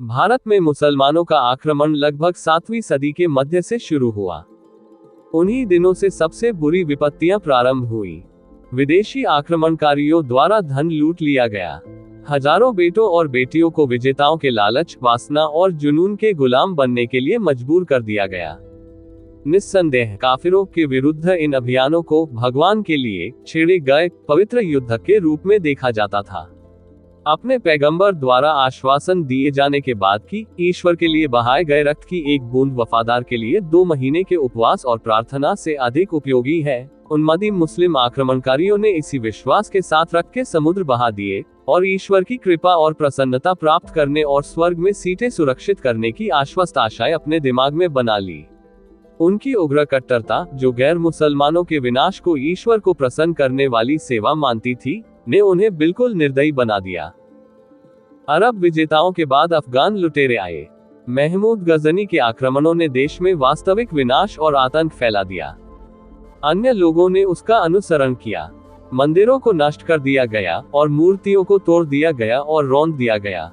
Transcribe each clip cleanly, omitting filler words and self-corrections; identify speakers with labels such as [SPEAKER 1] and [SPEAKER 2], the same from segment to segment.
[SPEAKER 1] भारत में मुसलमानों का आक्रमण लगभग 7वीं सदी के मध्य से शुरू हुआ। उन्हीं दिनों से सबसे बुरी विपत्तियां प्रारंभ हुई। विदेशी आक्रमणकारियों द्वारा धन लूट लिया गया। हजारों बेटों और बेटियों को विजेताओं के लालच, वासना और जुनून के गुलाम बनने के लिए मजबूर कर दिया गया। निस्संदेह काफिरों के विरुद्ध इन अभियानों को भगवान के लिए छेड़े गए पवित्र युद्ध के रूप में देखा जाता था। अपने पैगंबर द्वारा आश्वासन दिए जाने के बाद कि ईश्वर के लिए बहाए गए रक्त की एक बूंद वफादार के लिए 2 महीने के उपवास और प्रार्थना से अधिक उपयोगी है, उन्मादी मुस्लिम आक्रमणकारियों ने इसी विश्वास के साथ रक्त के समुद्र बहा दिए और ईश्वर की कृपा और प्रसन्नता प्राप्त करने और स्वर्ग में सीटें सुरक्षित करने की आश्वस्त आशाएं अपने दिमाग में बना ली। उनकी उग्र कट्टरता, जो गैर मुसलमानों के विनाश को ईश्वर को प्रसन्न करने वाली सेवा मानती थी, ने उन्हें बिल्कुल निर्दयी बना दिया। अरब विजेताओं के बाद अफगान लुटेरे आए। महमूद गजनी के आक्रमणों ने देश में वास्तविक विनाश और आतंक फैला दिया। अन्य लोगों ने उसका अनुसरण किया। मंदिरों को नष्ट कर दिया गया और मूर्तियों को तोड़ दिया गया और रौंद दिया गया।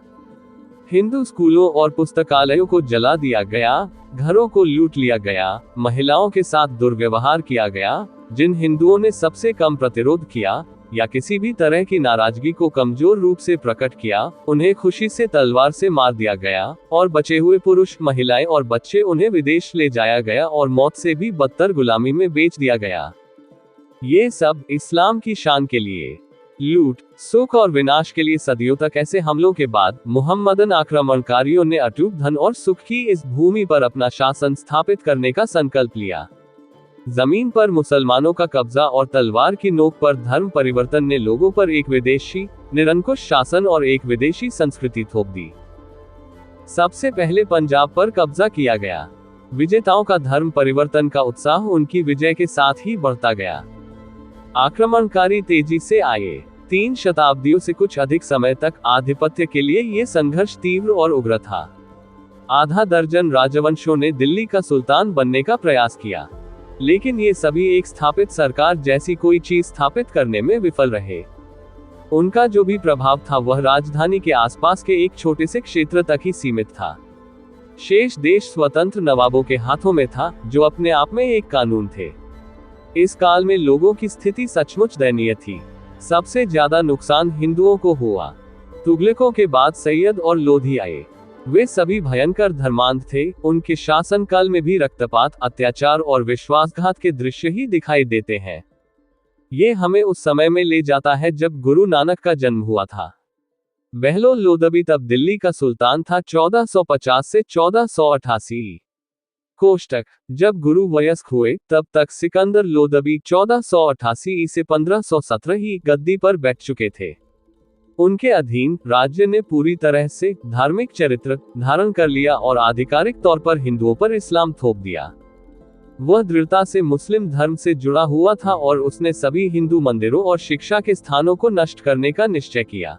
[SPEAKER 1] हिंदू स्कूलों और पुस्तकालयों को जला दिया गया, घरों को लूट लिया गया, महिलाओं के साथ दुर्व्यवहार किया गया। जिन हिंदुओं ने सबसे कम प्रतिरोध किया या किसी भी तरह की नाराजगी को कमजोर रूप से प्रकट किया, उन्हें खुशी से तलवार से मार दिया गया और बचे हुए पुरुष, महिलाएं और बच्चे उन्हें विदेश ले जाया गया और मौत से भी बदतर गुलामी में बेच दिया गया। ये सब इस्लाम की शान के लिए, लूट, सुख और विनाश के लिए सदियों तक ऐसे हमलों के बाद मुहम्मदन आक्रमणकारियों ने अटूट धन और सुख की इस भूमि पर अपना शासन स्थापित करने का संकल्प लिया। जमीन पर मुसलमानों का कब्जा और तलवार की नोक पर धर्म परिवर्तन ने लोगों पर एक विदेशी निरंकुश शासन और एक विदेशी संस्कृति थोप दी। सबसे पहले पंजाब पर कब्जा किया गया। विजेताओं का धर्म परिवर्तन का उत्साह उनकी विजय के साथ ही बढ़ता गया। आक्रमणकारी तेजी से आए। 3 शताब्दियों से कुछ अधिक समय तक आधिपत्य के लिए ये संघर्ष तीव्र और उग्र था। आधा दर्जन राजवंशों ने दिल्ली का सुल्तान बनने का प्रयास किया, लेकिन ये सभी एक स्थापित सरकार जैसी कोई चीज स्थापित करने में विफल रहे। उनका जो भी प्रभाव था वह राजधानी के आसपास के एक छोटे से क्षेत्र तक ही सीमित था। शेष देश स्वतंत्र नवाबों के हाथों में था, जो अपने आप में एक कानून थे। इस काल में लोगों की स्थिति सचमुच दयनीय थी। सबसे ज्यादा नुकसान हिंदुओं को हुआ। तुगलकों के बाद सैयद और लोधी आए। वे सभी भयंकर धर्मांध थे। उनके शासनकाल में भी रक्तपात, अत्याचार और विश्वासघात के दृश्य ही दिखाई देते हैं। ये हमें उस समय में ले जाता है जब गुरु नानक का जन्म हुआ था। बहलोल लोदबी तब दिल्ली का सुल्तान था 1450 से 1488। कोष्टक जब गुरु वयस्क हुए तब तक सिकंदर लोदबी 1488 से 1517 ही गद्दी पर बैठ चुके थे। उनके अधीन राज्य ने पूरी तरह से धार्मिक चरित्र धारण कर लिया और आधिकारिक तौर पर हिंदुओं पर इस्लाम थोप दिया। वह दृढ़ता से मुस्लिम धर्म से जुड़ा हुआ था और उसने सभी हिंदू मंदिरों और शिक्षा के स्थानों को नष्ट करने का निश्चय किया।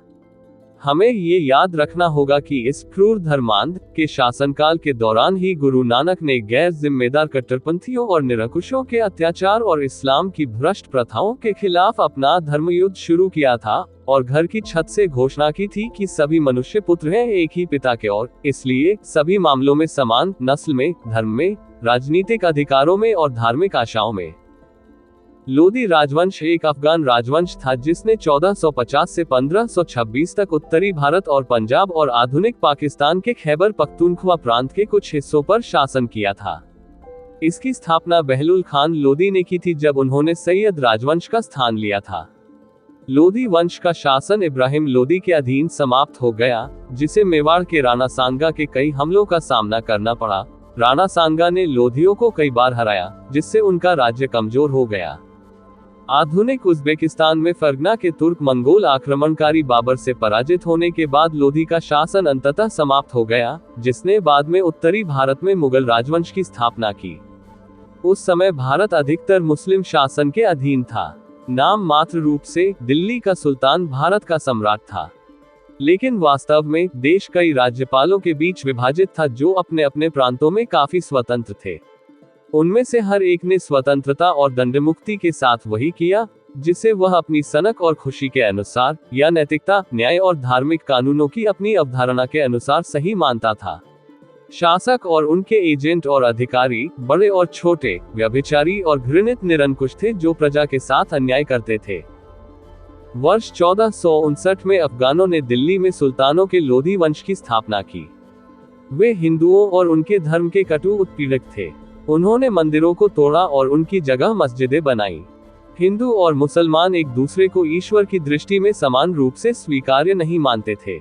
[SPEAKER 1] हमें ये याद रखना होगा कि इस क्रूर धर्मांध के शासनकाल के दौरान ही गुरु नानक ने गैर जिम्मेदार कट्टरपंथियों और निरंकुशों के अत्याचार और इस्लाम की भ्रष्ट प्रथाओं के खिलाफ अपना धर्मयुद्ध शुरू किया था और घर की छत से घोषणा की थी कि सभी मनुष्य पुत्र हैं एक ही पिता के और इसलिए सभी मामलों में समान, नस्ल में, धर्म में, राजनीतिक अधिकारों में और धार्मिक आशाओं में। लोदी राजवंश एक अफगान राजवंश था जिसने 1450 से 1526 तक उत्तरी भारत और पंजाब और आधुनिक पाकिस्तान के खैबर पख्तूनख्वा प्रांत के कुछ हिस्सों पर शासन किया था। इसकी स्थापना बहलुल खान लोदी ने की थी जब उन्होंने सैयद राजवंश का स्थान लिया था। लोदी वंश का शासन इब्राहिम लोदी के अधीन समाप्त हो गया, जिसे मेवाड़ के राणा सांगा के कई हमलों का सामना करना पड़ा। राणा सांगा ने लोधियों को कई बार हराया, जिससे उनका राज्य कमजोर हो गया। आधुनिक उज़्बेकिस्तान में फरगना के तुर्क मंगोल आक्रमणकारी बाबर से पराजित होने के बाद लोधी का शासन अंततः समाप्त हो गया, जिसने बाद में उत्तरी भारत में मुगल राजवंश की स्थापना की। उस समय भारत अधिकतर मुस्लिम शासन के अधीन था। नाम मात्र रूप से दिल्ली का सुल्तान भारत का सम्राट था, लेकिन वास्तव में देश कई राज्यपालों के बीच विभाजित था जो अपने अपने प्रांतों में काफी स्वतंत्र थे। उनमें से हर एक ने स्वतंत्रता और दंडमुक्ति के साथ वही किया जिसे वह अपनी सनक और खुशी के अनुसार या नैतिकता, न्याय और धार्मिक कानूनों की अपनी अवधारणा के अनुसार सही मानता था। शासक और उनके एजेंट और अधिकारी, बड़े और छोटे, व्यभिचारी और घृणित निरंकुश थे जो प्रजा के साथ अन्याय करते थे। वर्ष 1459 में अफगानों ने दिल्ली में सुल्तानों के लोधी वंश की स्थापना की। वे हिंदुओं और उनके धर्म के कटु उत्पीड़क थे। उन्होंने मंदिरों को तोड़ा और उनकी जगह मस्जिदें बनाई। हिंदू और मुसलमान एक दूसरे को ईश्वर की दृष्टि में समान रूप से स्वीकार्य नहीं मानते थे।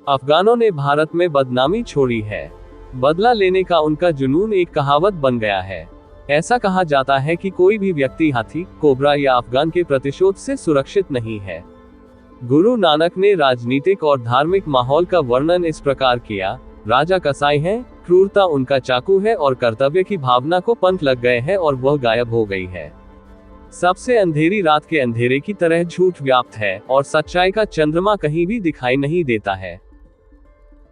[SPEAKER 1] अफगानों ने भारत में बदनामी छोड़ी है। बदला लेने का उनका जुनून एक कहावत बन गया है। ऐसा कहा जाता है कि कोई भी व्यक्ति हाथी, कोबरा या अफगान के प्रतिशोध से सुरक्षित नहीं है। गुरु नानक ने राजनीतिक और धार्मिक माहौल का वर्णन इस प्रकार किया: राजा कसाई हैं, क्रूरता उनका चाकू है और कर्तव्य की भावना को पंख लग गए हैं और वह गायब हो गई है। सबसे अंधेरी रात के अंधेरे की तरह झूठ व्याप्त है और सच्चाई का चंद्रमा कहीं भी दिखाई नहीं देता है।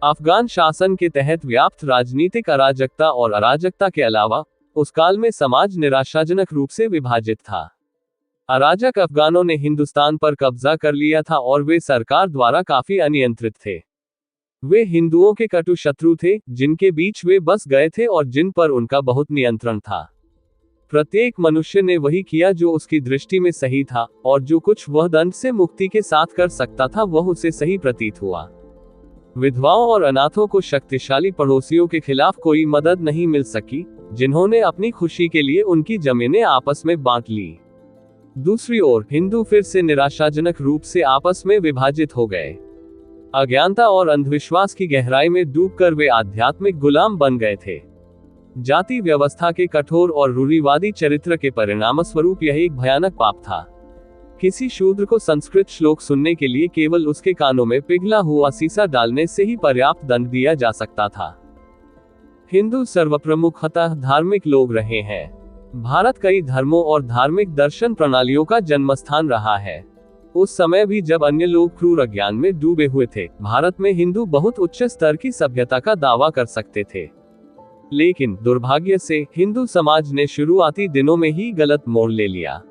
[SPEAKER 1] अफगान शासन के तहत व्याप्त राजनीतिक अराजकता और अराजकता के अलावा उस काल में समाज निराशाजनक रूप से विभाजित था। अराजक अफगानों ने हिंदुस्तान पर कब्जा कर लिया था और वे सरकार द्वारा काफी अनियंत्रित थे। वे हिंदुओं के कटु शत्रु थे, जिनके बीच वे बस गए थे और जिन पर उनका बहुत नियंत्रण था। प्रत्येक मनुष्य ने वही किया जो उसकी दृष्टि में सही था, और जो कुछ वह दंड से मुक्ति के साथ कर सकता था वह उसे सही प्रतीत हुआ। विधवाओं और अनाथों को शक्तिशाली पड़ोसियों के खिलाफ कोई मदद नहीं मिल सकी, जिन्होंने अपनी खुशी के लिए उनकी जमीनें आपस में बांट ली। दूसरी ओर हिंदू फिर से निराशाजनक रूप से आपस में विभाजित हो गए। अज्ञानता और अंधविश्वास की गहराई में डूबकर वे आध्यात्मिक गुलाम बन गए थे। जाति व्यवस्था के कठोर और रूढ़िवादी चरित्र के परिणामस्वरूप यह एक भयानक पाप था। किसी शूद्र को संस्कृत श्लोक सुनने के लिए केवल उसके कानों में पिघला हुआ सीसा डालने से ही पर्याप्त दंड दिया जा सकता था। हिंदू सर्वप्रमुखतः धार्मिक लोग रहे हैं। भारत कई धर्मों और धार्मिक दर्शन प्रणालियों का जन्मस्थान रहा है। उस समय भी जब अन्य लोग क्रूर अज्ञान में डूबे हुए थे, भारत में हिंदू बहुत उच्च स्तर की सभ्यता का दावा कर सकते थे। लेकिन दुर्भाग्य से हिंदू समाज ने शुरुआती दिनों में ही गलत मोड़ ले लिया।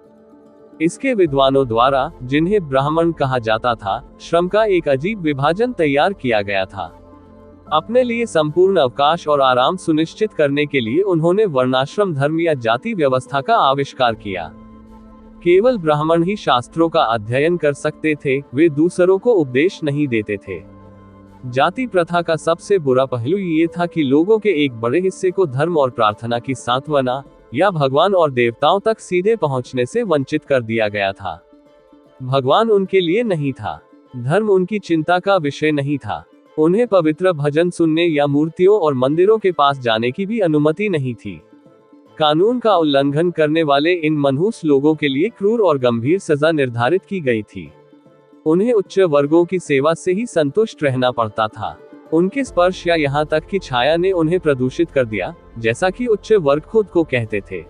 [SPEAKER 1] इसके विद्वानों द्वारा, जिन्हें ब्राह्मण कहा जाता था, श्रम का एक अजीब विभाजन तैयार किया गया था। अपने लिए संपूर्ण अवकाश और आराम सुनिश्चित करने के लिए उन्होंने वर्णाश्रम धर्म या जाति व्यवस्था का आविष्कार किया। केवल ब्राह्मण ही शास्त्रों का अध्ययन कर सकते थे, वे दूसरों को उपदेश नहीं देते थे। जाति प्रथा का सबसे बुरा पहलू ये था कि लोगों के एक बड़े हिस्से को धर्म और प्रार्थना की सांत्वना या भगवान और देवताओं तक सीधे पहुंचने से वंचित कर दिया गया था। भगवान उनके लिए नहीं था, धर्म उनकी चिंता का विषय नहीं था, उन्हें पवित्र भजन सुनने या मूर्तियों और मंदिरों के पास जाने की भी अनुमति नहीं थी। कानून का उल्लंघन करने वाले इन मनहूस लोगों के लिए क्रूर और गंभीर सजा निर्धारित की गई थी। उन्हें उच्च वर्गों की सेवा से ही संतुष्ट रहना पड़ता था। उनके स्पर्श या यहाँ तक कि छाया ने उन्हें प्रदूषित कर दिया, जैसा कि उच्च वर्ग खुद को कहते थे।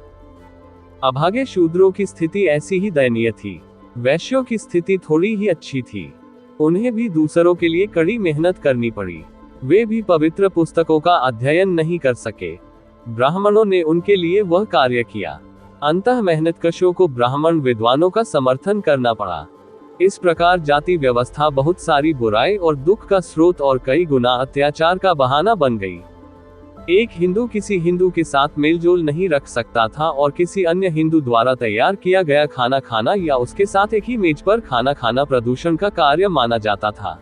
[SPEAKER 1] अभागे शूद्रों की स्थिति ऐसी ही दयनीय थी। वैश्यों की स्थिति थोड़ी ही अच्छी थी। उन्हें भी दूसरों के लिए कड़ी मेहनत करनी पड़ी। वे भी पवित्र पुस्तकों का अध्ययन नहीं कर सके। ब्राह्मणों ने उनके लिए वह कार्य किया। अंतः मेहनतकशों को ब्राह्मण विद्वानों का समर्थन करना पड़ा। इस प्रकार जाति व्यवस्था बहुत सारी बुराई और दुख का स्रोत और कई गुना अत्याचार का बहाना बन गई। एक हिंदू किसी हिंदू के साथ मेलजोल नहीं रख सकता था और किसी अन्य हिंदू द्वारा तैयार किया गया खाना खाना या उसके साथ एक ही मेज पर खाना खाना प्रदूषण का कार्य माना जाता था।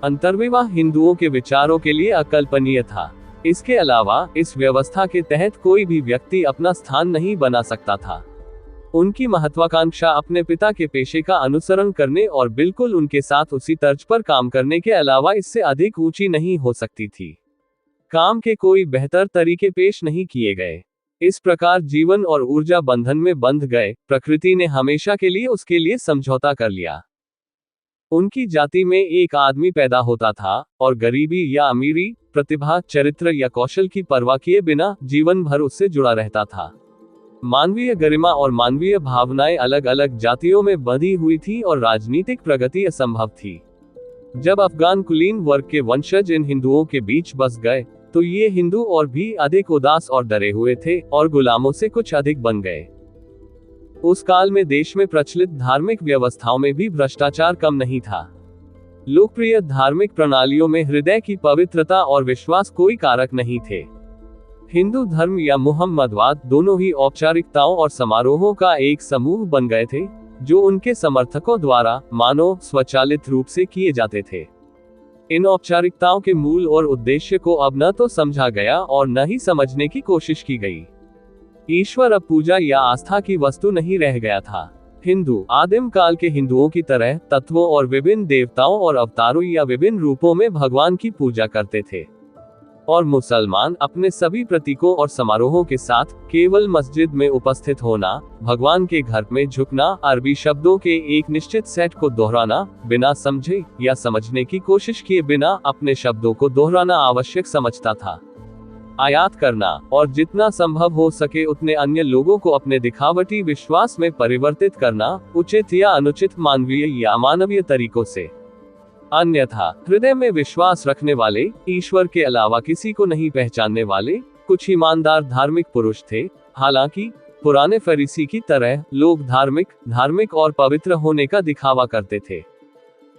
[SPEAKER 1] अंतर्विवाह हिंदुओं के विचारों के लिए अकल्पनीय था। इसके अलावा इस व्यवस्था के तहत कोई भी व्यक्ति अपना स्थान नहीं बना सकता था। उनकी महत्वाकांक्षा अपने पिता के पेशे का अनुसरण करने और बिल्कुल उनके साथ उसी तर्ज पर काम करने के अलावा इससे अधिक ऊंची नहीं हो सकती थी। काम के कोई बेहतर तरीके पेश नहीं किए गए। इस प्रकार जीवन और ऊर्जा बंधन में बंध गए। प्रकृति ने हमेशा के लिए उसके लिए समझौता कर लिया। उनकी जाति में एक आदमी पैदा होता था और गरीबी या अमीरी, प्रतिभा, चरित्र या कौशल की परवाह किए बिना जीवन भर उससे जुड़ा रहता था। मानवीय गरिमा और मानवीय भावनाएं अलग अलग जातियों में बंधी हुई थी और राजनीतिक प्रगति असंभव थी। जब अफगान कुलीन वर्ग के वंशज इन हिंदुओं के बीच बस गए, तो ये हिंदू और भी अधिक उदास और डरे हुए थे और गुलामों से कुछ अधिक बन गए। उस काल में देश में प्रचलित धार्मिक व्यवस्थाओं में भी भ्रष्टाचार कम नहीं था। लोकप्रिय धार्मिक प्रणालियों में हृदय की पवित्रता और विश्वास कोई कारक नहीं थे। हिंदू धर्म या मुहम्मदवाद दोनों ही औपचारिकताओं और समारोहों का एक समूह बन गए थे, जो उनके समर्थकों द्वारा मानो स्वचालित रूप से किए जाते थे। इन औपचारिकताओं के मूल और उद्देश्य को अब न तो समझा गया और न ही समझने की कोशिश की गई। ईश्वर अब पूजा या आस्था की वस्तु नहीं रह गया था। हिंदू आदिम काल के हिंदुओं की तरह तत्वों और विभिन्न देवताओं और अवतारों या विभिन्न रूपों में भगवान की पूजा करते थे, और मुसलमान अपने सभी प्रतीकों और समारोहों के साथ केवल मस्जिद में उपस्थित होना, भगवान के घर में झुकना, अरबी शब्दों के एक निश्चित सेट को दोहराना, बिना समझे या समझने की कोशिश किए बिना अपने शब्दों को दोहराना आवश्यक समझता था। आयात करना और जितना संभव हो सके उतने अन्य लोगों को अपने दिखावटी विश्वास में परिवर्तित करना, उचित या अनुचित, मानवीय या अमानवीय तरीकों से। अन्यथा हृदय में विश्वास रखने वाले, ईश्वर के अलावा किसी को नहीं पहचानने वाले कुछ ईमानदार धार्मिक पुरुष थे। हालांकि पुराने फरीसी की तरह लोग धार्मिक और पवित्र होने का दिखावा करते थे।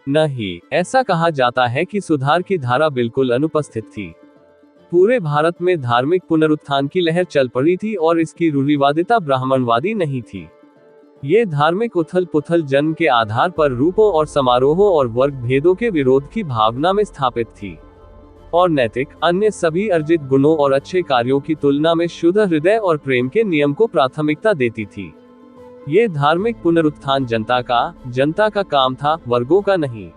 [SPEAKER 1] नहीं, ऐसा कहा जाता है कि सुधार की धारा बिल्कुल अनुपस्थित थी। पूरे भारत में धार्मिक पुनरुत्थान की लहर चल पड़ी थी और इसकी रूढ़िवादिता ब्राह्मणवादी नहीं थी। ये धार्मिक उथल पुथल जन्म के आधार पर रूपों और समारोहों और वर्ग भेदों के विरोध की भावना में स्थापित थी, और नैतिक अन्य सभी अर्जित गुणों और अच्छे कार्यों की तुलना में शुद्ध हृदय और प्रेम के नियम को प्राथमिकता देती थी। ये धार्मिक पुनरुत्थान जनता का काम था, वर्गों का नहीं।